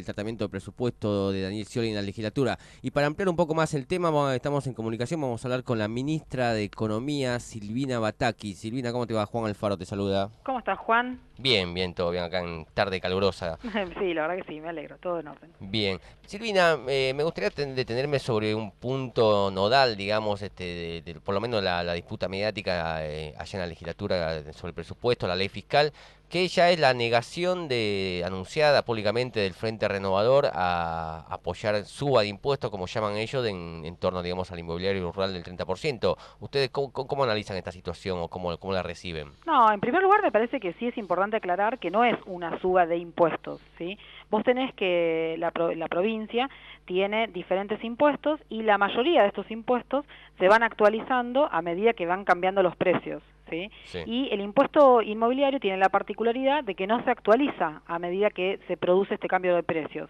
tratamiento del presupuesto de Daniel Scioli en la legislatura. Y para ampliar un poco más el tema, estamos en comunicación, vamos a hablar con la ministra de Economía, Silvina Batakis. Silvina, ¿cómo te va? Juan Alfaro te saluda. ¿Cómo estás, Juan? Bien, bien, todo bien acá en tarde calurosa. Sí, la verdad que sí, me alegro, todo en orden. Bien. Silvina, me gustaría detenerme sobre un punto nodal, digamos, por lo menos la disputa mediática allá en la legislatura sobre el presupuesto, la ley fiscal, que ya es la negación anunciada públicamente del Frente Renovador a apoyar suba de impuestos, como llaman ellos, en torno, digamos, al inmobiliario rural del 30%. ¿Ustedes cómo analizan esta situación o cómo la reciben? No, en primer lugar me parece que sí es importante aclarar que no es una suba de impuestos, ¿sí? Vos tenés que la provincia tiene diferentes impuestos y la mayoría de estos impuestos se van actualizando a medida que van cambiando los precios, ¿sí? Sí. Y el impuesto inmobiliario tiene la particularidad de que no se actualiza a medida que se produce este cambio de precios.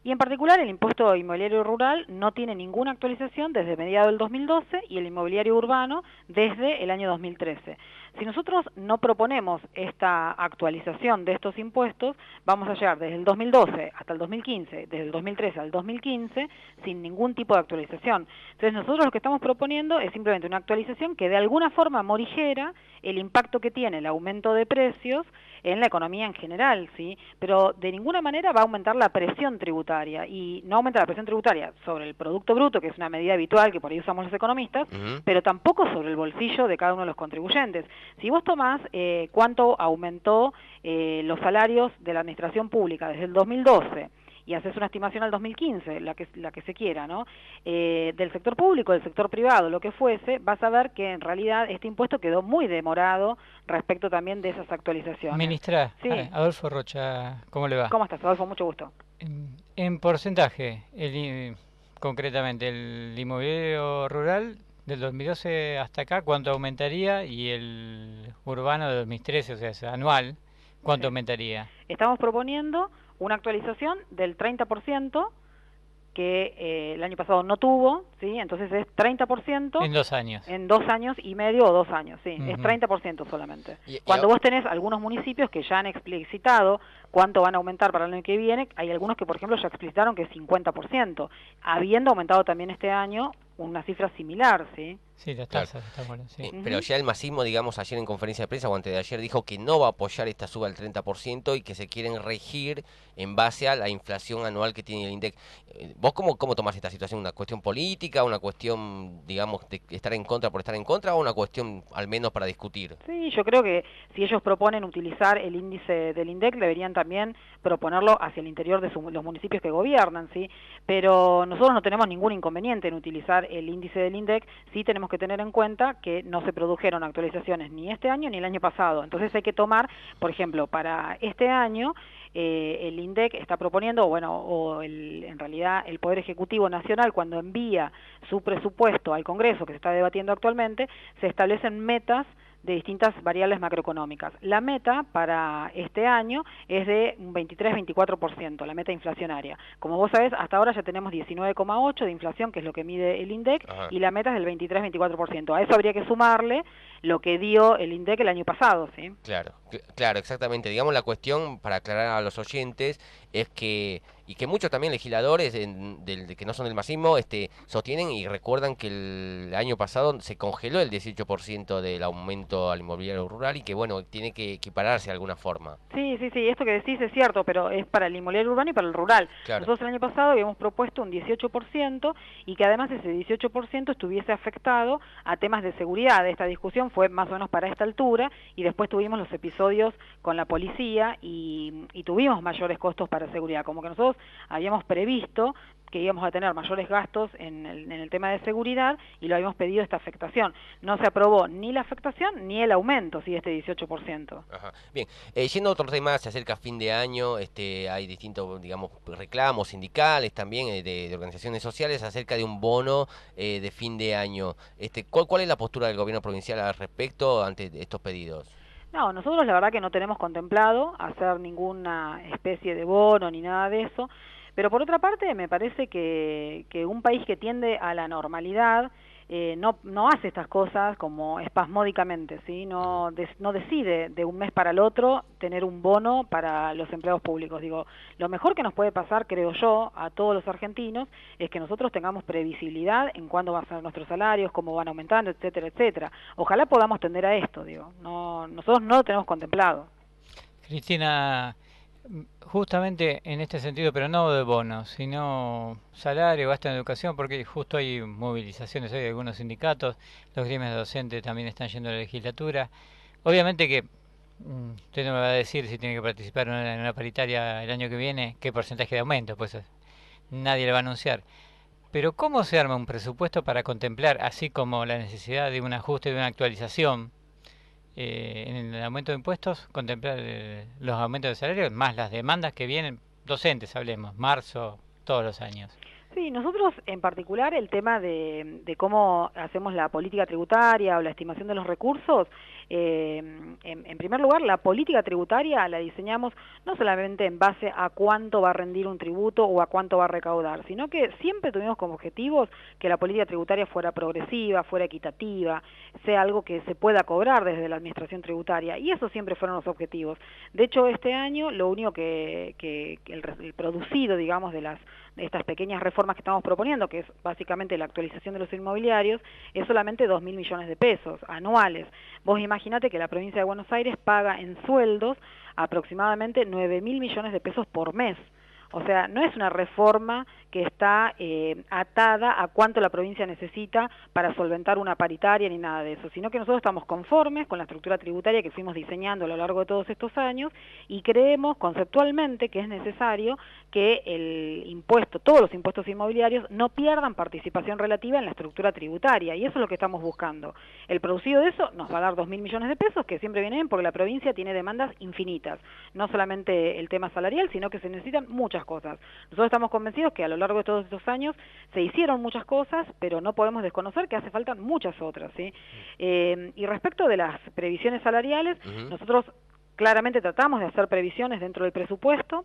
Y en particular el impuesto inmobiliario rural no tiene ninguna actualización desde mediados del 2012 y el inmobiliario urbano desde el año 2013. Si nosotros no proponemos esta actualización de estos impuestos, vamos a llegar desde el 2012 hasta el 2015, desde el 2013 al 2015, sin ningún tipo de actualización. Entonces nosotros lo que estamos proponiendo es simplemente una actualización que de alguna forma morigera el impacto que tiene el aumento de precios en la economía en general, ¿sí? Pero de ninguna manera va a aumentar la presión tributaria, y no aumenta la presión tributaria sobre el Producto Bruto, que es una medida habitual que por ahí usamos los economistas, pero tampoco sobre el bolsillo de cada uno de los contribuyentes. Si vos tomás cuánto aumentó los salarios de la administración pública desde el 2012, y haces una estimación al 2015, la que se quiera, ¿no? Del sector público, del sector privado, lo que fuese, vas a ver que en realidad este impuesto quedó muy demorado respecto también de esas actualizaciones. Ministra, Sí. Adolfo Rocha, ¿cómo le va? ¿Cómo estás, Adolfo? Mucho gusto. En porcentaje, concretamente, el inmobiliario rural del 2012 hasta acá, ¿cuánto aumentaría? Y el urbano de 2013, o sea, es anual, ¿cuánto aumentaría? Estamos proponiendo una actualización del 30%, que el año pasado no tuvo, ¿sí? Entonces es 30%. En 2 años. En 2 años y medio o 2 años, sí, es 30% solamente. Cuando vos tenés algunos municipios que ya han explicitado cuánto van a aumentar para el año que viene, hay algunos que, por ejemplo, ya explicitaron que es 50%, habiendo aumentado también este año una cifra similar, ¿sí? Sí, las tasas están buenas, sí. Pero ya el masismo, digamos, ayer en conferencia de prensa o antes de ayer dijo que no va a apoyar esta suba del 30% y que se quieren regir en base a la inflación anual que tiene el INDEC. ¿Vos cómo tomás esta situación? ¿Una cuestión política, una cuestión, digamos, de estar en contra por estar en contra o una cuestión al menos para discutir? Sí, yo creo que si ellos proponen utilizar el índice del INDEC, deberían también proponerlo hacia el interior de los municipios que gobiernan, ¿sí? Pero nosotros no tenemos ningún inconveniente en utilizar el índice del INDEC, sí tenemos que tener en cuenta que no se produjeron actualizaciones ni este año ni el año pasado. Entonces hay que tomar, por ejemplo, para este año, el INDEC está proponiendo, en realidad el Poder Ejecutivo Nacional, cuando envía su presupuesto al Congreso, que se está debatiendo actualmente, se establecen metas de distintas variables macroeconómicas. La meta para este año es de un 23-24%, la meta inflacionaria. Como vos sabés, hasta ahora ya tenemos 19,8% de inflación, que es lo que mide el INDEC, y la meta es del 23-24%. A eso habría que sumarle lo que dio el INDEC el año pasado, ¿sí? Claro, exactamente. Digamos, la cuestión, para aclarar a los oyentes, es que, y que muchos también legisladores que no son del masismo, sostienen y recuerdan que el año pasado se congeló el 18% del aumento al inmobiliario rural y que, bueno, tiene que equipararse de alguna forma. Sí, esto que decís es cierto, pero es para el inmobiliario urbano y para el rural. Claro. Nosotros el año pasado habíamos propuesto un 18% y que además ese 18% estuviese afectado a temas de seguridad. Esta discusión fue más o menos para esta altura y después tuvimos los episodios con la policía y tuvimos mayores costos para seguridad. Como que nosotros habíamos previsto que íbamos a tener mayores gastos en el tema de seguridad y lo habíamos pedido esta afectación. No se aprobó ni la afectación ni el aumento, sí, de este 18%. Ajá. Bien, yendo a otros temas, se acerca fin de año, hay distintos, digamos, reclamos sindicales también de organizaciones sociales acerca de un bono de fin de año. ¿Cuál es la postura del gobierno provincial al respecto ante estos pedidos? No, nosotros la verdad que no tenemos contemplado hacer ninguna especie de bono ni nada de eso. Pero por otra parte me parece que un país que tiende a la normalidad no hace estas cosas como espasmódicamente, ¿sí? No decide de un mes para el otro tener un bono para los empleados públicos. Digo, lo mejor que nos puede pasar, creo yo, a todos los argentinos, es que nosotros tengamos previsibilidad en cuándo van a ser nuestros salarios, cómo van aumentando, etcétera, etcétera. Ojalá podamos tender a esto, digo. No, nosotros no lo tenemos contemplado. Cristina, justamente en este sentido, pero no de bonos, sino salario, gasto en educación, porque justo hay movilizaciones hoy de algunos sindicatos, los gremios docentes también están yendo a la legislatura. Obviamente que usted no me va a decir si tiene que participar en una paritaria el año que viene, qué porcentaje de aumento, pues nadie le va a anunciar. Pero ¿cómo se arma un presupuesto para contemplar, así como la necesidad de un ajuste, de una actualización? En el aumento de impuestos, contemplar los aumentos de salario, más las demandas que vienen, docentes hablemos, marzo, todos los años. Sí, nosotros en particular el tema de cómo hacemos la política tributaria o la estimación de los recursos, en primer lugar la política tributaria la diseñamos no solamente en base a cuánto va a rendir un tributo o a cuánto va a recaudar, sino que siempre tuvimos como objetivos que la política tributaria fuera progresiva, fuera equitativa, sea algo que se pueda cobrar desde la administración tributaria, y esos siempre fueron los objetivos. De hecho, este año lo único que el producido, digamos, de estas pequeñas reformas que estamos proponiendo, que es básicamente la actualización de los inmobiliarios, es solamente 2.000 millones de pesos anuales. Vos imaginate que la provincia de Buenos Aires paga en sueldos aproximadamente 9.000 millones de pesos por mes. O sea, no es una reforma que está atada a cuánto la provincia necesita para solventar una paritaria ni nada de eso, sino que nosotros estamos conformes con la estructura tributaria que fuimos diseñando a lo largo de todos estos años y creemos conceptualmente que es necesario que el impuesto, todos los impuestos inmobiliarios no pierdan participación relativa en la estructura tributaria, y eso es lo que estamos buscando. El producido de eso nos va a dar 2.000 millones de pesos, que siempre vienen porque la provincia tiene demandas infinitas, no solamente el tema salarial, sino que se necesitan muchas cosas. Nosotros estamos convencidos que a lo largo de todos estos años se hicieron muchas cosas, pero no podemos desconocer que hace falta muchas otras, ¿sí? Y respecto de las previsiones salariales, nosotros claramente tratamos de hacer previsiones dentro del presupuesto.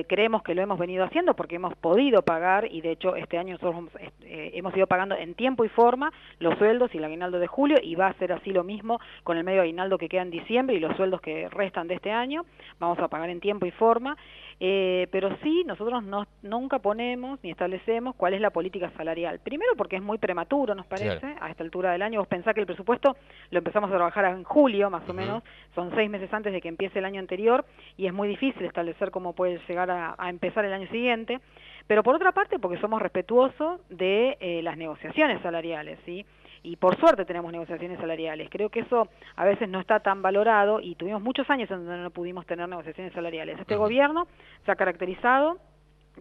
Creemos que lo hemos venido haciendo porque hemos podido pagar, y de hecho este año nosotros hemos ido pagando en tiempo y forma los sueldos y el aguinaldo de julio, y va a ser así lo mismo con el medio aguinaldo que queda en diciembre y los sueldos que restan de este año, vamos a pagar en tiempo y forma. Pero sí, nosotros nunca ponemos ni establecemos cuál es la política salarial. Primero porque es muy prematuro, nos parece, claro, a esta altura del año. Vos pensás que el presupuesto lo empezamos a trabajar en julio, más o menos, son 6 meses antes de que empiece el año anterior, y es muy difícil establecer cómo puede llegar a empezar el año siguiente. Pero por otra parte, porque somos respetuosos de las negociaciones salariales, ¿sí? Y por suerte tenemos negociaciones salariales. Creo que eso a veces no está tan valorado, y tuvimos muchos años en donde no pudimos tener negociaciones salariales. Este gobierno se ha caracterizado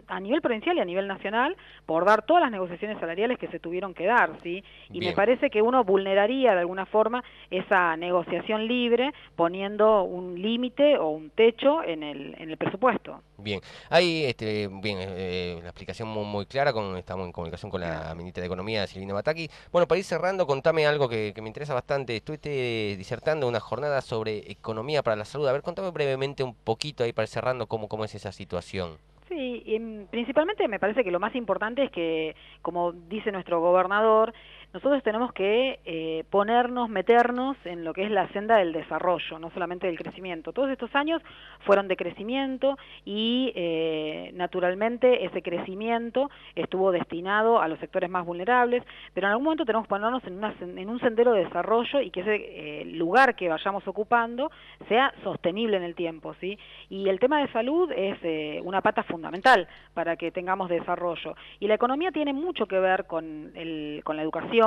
a nivel provincial y a nivel nacional por dar todas las negociaciones salariales que se tuvieron que dar, ¿sí? Y me parece que uno vulneraría de alguna forma esa negociación libre poniendo un límite o un techo en el presupuesto. Bien, hay la explicación muy clara, estamos en comunicación con la ministra de Economía, Silvina Bataki. Bueno, para ir cerrando, contame algo que me interesa bastante. Estuviste disertando una jornada sobre economía para la salud. A ver, contame brevemente un poquito ahí para ir cerrando cómo es esa situación. Sí, principalmente me parece que lo más importante es que, como dice nuestro gobernador, nosotros tenemos que meternos en lo que es la senda del desarrollo, no solamente del crecimiento. Todos estos años fueron de crecimiento y naturalmente ese crecimiento estuvo destinado a los sectores más vulnerables, pero en algún momento tenemos que ponernos en un sendero de desarrollo y que ese lugar que vayamos ocupando sea sostenible en el tiempo, ¿sí? Y el tema de salud es una pata fundamental para que tengamos desarrollo. Y la economía tiene mucho que ver con la educación,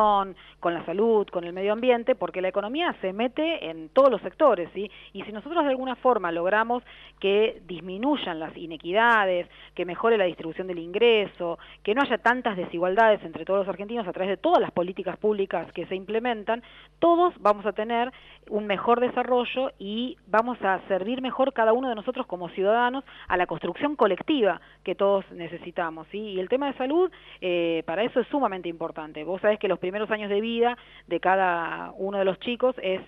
con la salud, con el medio ambiente, porque la economía se mete en todos los sectores, ¿sí? Y si nosotros de alguna forma logramos que disminuyan las inequidades, que mejore la distribución del ingreso, que no haya tantas desigualdades entre todos los argentinos a través de todas las políticas públicas que se implementan, todos vamos a tener un mejor desarrollo y vamos a servir mejor cada uno de nosotros como ciudadanos a la construcción colectiva que todos necesitamos, ¿sí? Y el tema de salud, para eso es sumamente importante. Vos sabés que los primeros años de vida de cada uno de los chicos es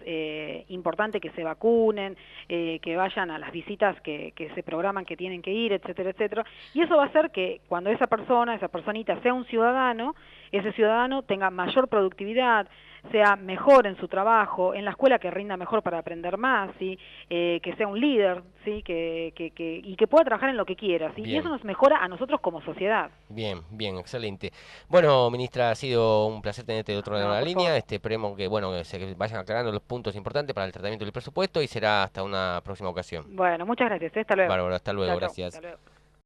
importante que se vacunen, que vayan a las visitas que se programan que tienen que ir, etcétera, etcétera. Y eso va a hacer que cuando esa personita sea un ciudadano, ese ciudadano tenga mayor productividad, sea mejor en su trabajo, en la escuela que rinda mejor para aprender más, ¿sí? Que sea un líder, ¿sí? Y que pueda trabajar en lo que quiera, ¿sí? Y eso nos mejora a nosotros como sociedad. Bien, bien, excelente. Bueno, ministra, ha sido un placer tenerte de otro lado de la línea. Esperemos que, bueno, que se vayan aclarando los puntos importantes para el tratamiento del presupuesto y será hasta una próxima ocasión. Bueno, muchas gracias. Hasta luego. Bárbaro, hasta luego, Chao, gracias. hasta luego.